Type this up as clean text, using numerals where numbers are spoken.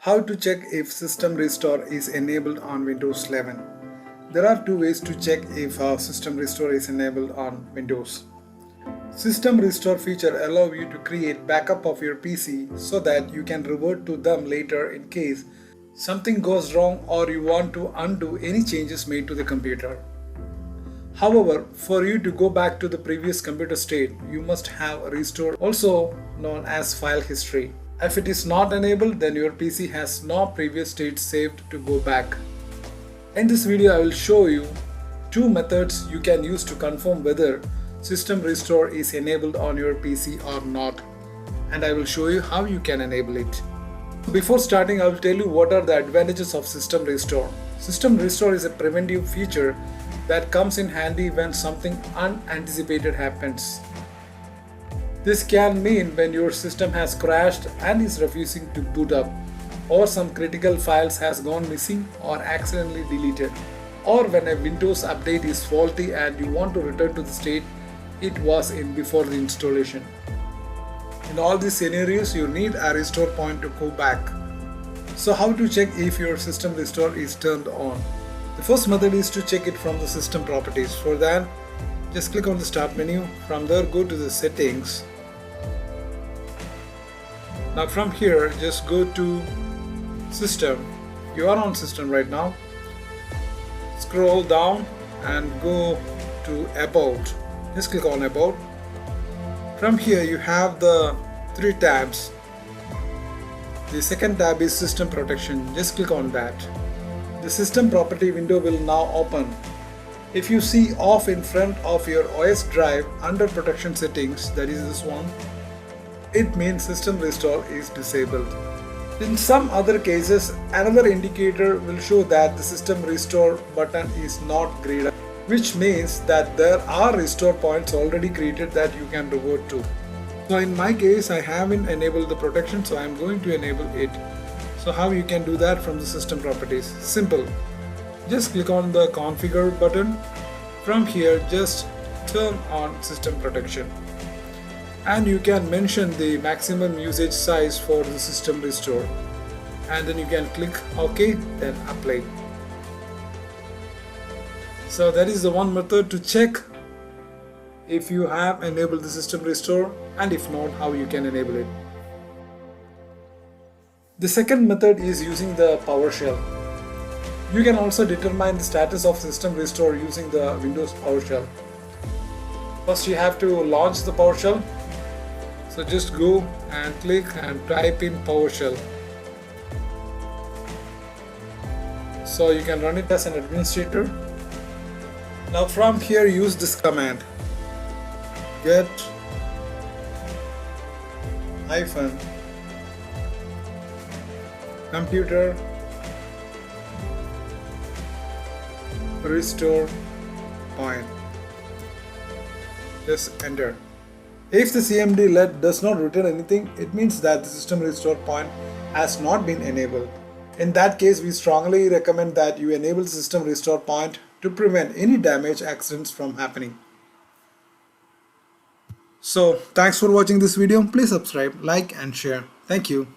How to check if System Restore is enabled on Windows 11. There are two ways to check if System Restore is enabled on Windows. System Restore feature allows you to create backup of your PC so that you can revert to them later in case something goes wrong or you want to undo any changes made to the computer. However, for you to go back to the previous computer state, you must have a restore, also known as file history. If it is not enabled, then your PC has no previous state saved to go back. In this video, I will show you two methods you can use to confirm whether System Restore is enabled on your PC or not, and I will show you how you can enable it. Before starting, I will tell you what are the advantages of System Restore. System Restore is a preventive feature that comes in handy when something unanticipated happens. This can mean when your system has crashed and is refusing to boot up, or some critical files has gone missing or accidentally deleted, or when a Windows update is faulty and you want to return to the state it was in before the installation. In all these scenarios, you need a restore point to go back. So how to check if your System Restore is turned on? The first method is to check it from the system properties. For that, just click on the start menu. From there, go to the settings. Now from here, just go to system. You are on system right now. Scroll down and go to about. Just click on about. From here you have the three tabs. The second tab is system protection. Just click on that. The system property window will now open. If you see off in front of your OS drive under protection settings, that is this one, it means System Restore is disabled. In some other cases, another indicator will show that the System Restore button is not grayed, which means that there are restore points already created that you can revert to. So in my case, I haven't enabled the protection, so I am going to enable it. So how you can do that from the system properties? Simple. Just click on the configure button. From here, just turn on system protection. And you can mention the maximum usage size for the system restore. And then you can click OK, then apply. So that is the one method to check if you have enabled the System Restore, and if not, how you can enable it. The second method is using the PowerShell. You can also determine the status of System Restore using the Windows PowerShell. First you have to launch the PowerShell. So just go and click and type in PowerShell. So you can run it as an administrator. Now from here, use this command, get -computer restore point. Just enter. If the CMD LED does not return anything, it means that the System Restore point has not been enabled. In that case, we strongly recommend that you enable the System Restore point to prevent any damage accidents from happening. So thanks for watching this video. Please subscribe, like and share. Thank you.